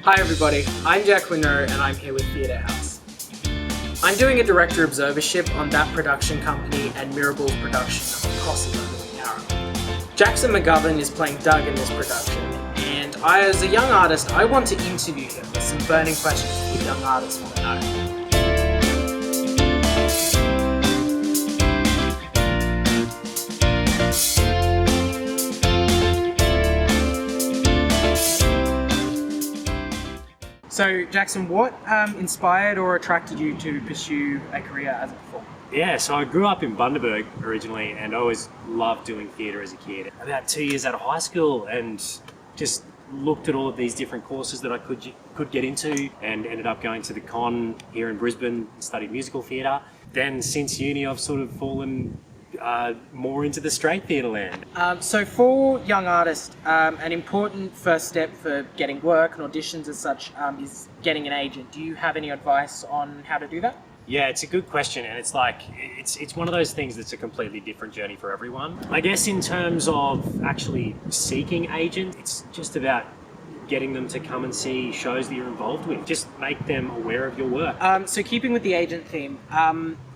Hi everybody, I'm Jack Winrow and I'm here with Theatre Haus. I'm doing a director observership on that production company and Mirabel's production of COSI Mira. Jackson McGovern is playing Doug in this production, and as a young artist, I want to interview him with some burning questions that young artists want to know. So Jackson, what inspired or attracted you to pursue a career as a performer? Yeah, so I grew up in Bundaberg originally and I always loved doing theatre as a kid. About 2 years out of high school and just looked at all of these different courses that I could get into and ended up going to the Con here in Brisbane and studied musical theatre. Then since uni I've sort of fallen more into the straight theatre land. So for young artists, an important first step for getting work and auditions as such is getting an agent. Do you have any advice on how to do that? Yeah, it's a good question, and it's like it's one of those things that's a completely different journey for everyone. I guess in terms of actually seeking agents, it's just about getting them to come and see shows that you're involved with. Just make them aware of your work. So keeping with the agent theme,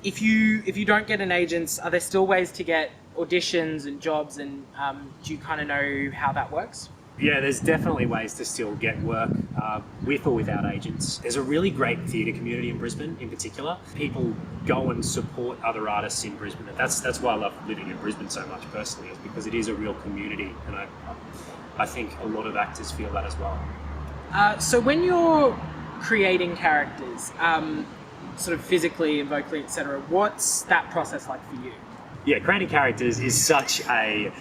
if you don't get an agent, are there still ways to get auditions and jobs, and do you kind of know how that works? Yeah, there's definitely ways to still get work with or without agents. There's a really great theatre community in Brisbane in particular. People go and support other artists in Brisbane. And that's why I love living in Brisbane so much personally, is because it is a real community, and I think a lot of actors feel that as well. So when you're creating characters, sort of physically and vocally, etc., what's that process like for you? Yeah, creating characters is such an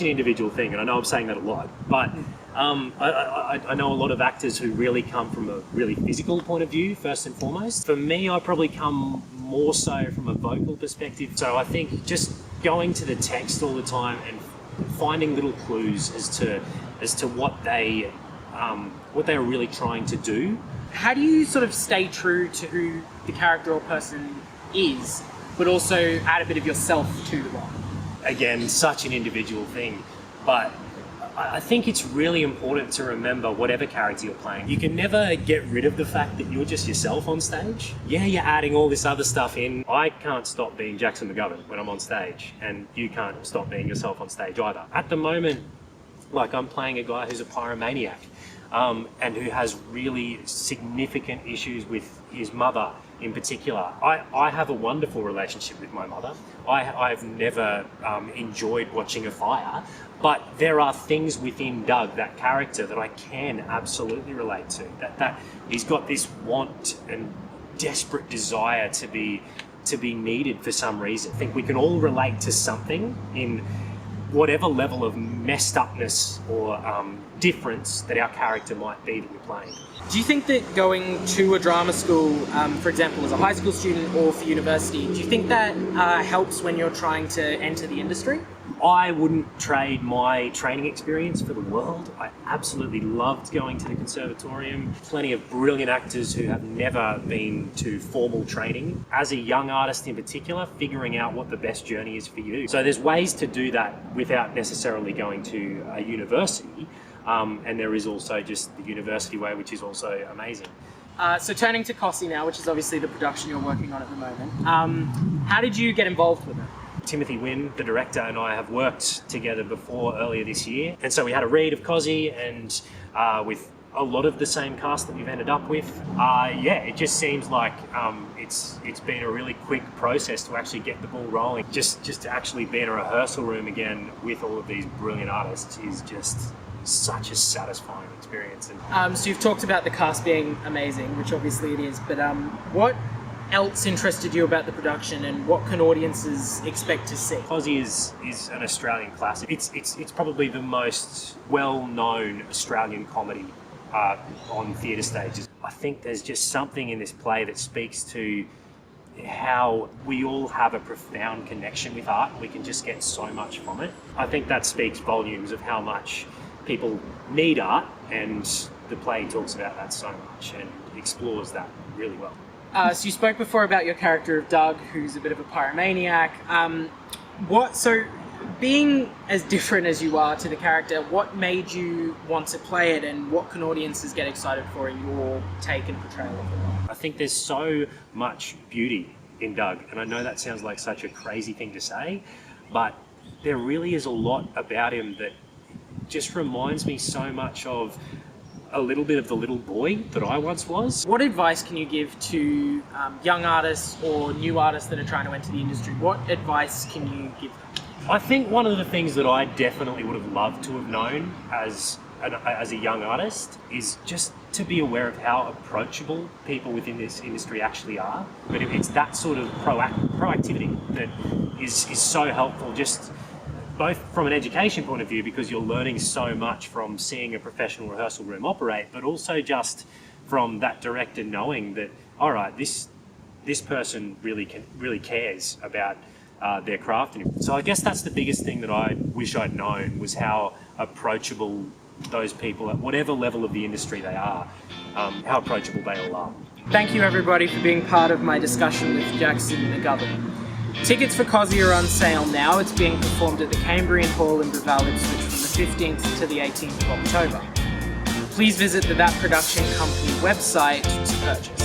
individual thing, and I know I'm saying that a lot, but I know a lot of actors who really come from a really physical point of view, first and foremost. For me, I probably come more so from a vocal perspective. So I think just going to the text all the time and finding little clues as to what they are really trying to do. How do you sort of stay true to who the character or person is, but also add a bit of yourself to the role? Again, such an individual thing, but I think it's really important to remember whatever character you're playing. You can never get rid of the fact that you're just yourself on stage. Yeah, you're adding all this other stuff in. I can't stop being Jackson McGovern when I'm on stage, and you can't stop being yourself on stage either. At the moment, like, I'm playing a guy who's a pyromaniac, and who has really significant issues with his mother in particular. I have a wonderful relationship with my mother. I've never enjoyed watching a fire, but there are things within Doug, that character, that I can absolutely relate to. That he's got this want and desperate desire to be needed for some reason. I think we can all relate to something in whatever level of messed upness or difference that our character might be that we're playing. Do you think that going to a drama school, for example, as a high school student or for university, do you think that helps when you're trying to enter the industry? I wouldn't trade my training experience for the world. I absolutely loved going to the conservatorium. Plenty of brilliant actors who have never been to formal training. As a young artist in particular, figuring out what the best journey is for you. So there's ways to do that without necessarily going to a university. And there is also just the university way, which is also amazing. So turning to COSI now, which is obviously the production you're working on at the moment, how did you get involved with it? Timothy Wynn, the director, and I have worked together before earlier this year. And so we had a read of COSI, and with a lot of the same cast that we've ended up with. Yeah, it just seems like it's been a really quick process to actually get the ball rolling. Just to actually be in a rehearsal room again with all of these brilliant artists is just such a satisfying experience. So you've talked about the cast being amazing, which obviously it is, but what else interested you about the production, and what can audiences expect to see? COSI is an Australian classic. It's probably the most well-known Australian comedy on theatre stages. I think there's just something in this play that speaks to how we all have a profound connection with art. We can just get so much from it. I think that speaks volumes of how much people need art, and the play talks about that so much and explores that really well. So you spoke before about your character of Doug, who's a bit of a pyromaniac. So being as different as you are to the character, what made you want to play it, and what can audiences get excited for in your take and portrayal of the role? I think there's so much beauty in Doug, and I know that sounds like such a crazy thing to say, but there really is a lot about him that just reminds me so much of a little bit of the little boy that I once was. What advice can you give to young artists or new artists that are trying to enter the industry? What advice can you give them? I think one of the things that I definitely would have loved to have known as a young artist is just to be aware of how approachable people within this industry actually are. But it's that sort of proactivity that is so helpful, just both from an education point of view, because you're learning so much from seeing a professional rehearsal room operate, but also just from that director knowing that, all right, this person really cares about their craft. So I guess that's the biggest thing that I wish I'd known, was how approachable those people at whatever level of the industry they are, how approachable they all are. Thank you everybody for being part of my discussion with Jackson McGovern. Tickets for COSI are on sale now. It's being performed at the Cambrian Hall in Breville, Ipswich from the 15th to the 18th of October. Please visit the That Production Company website to purchase.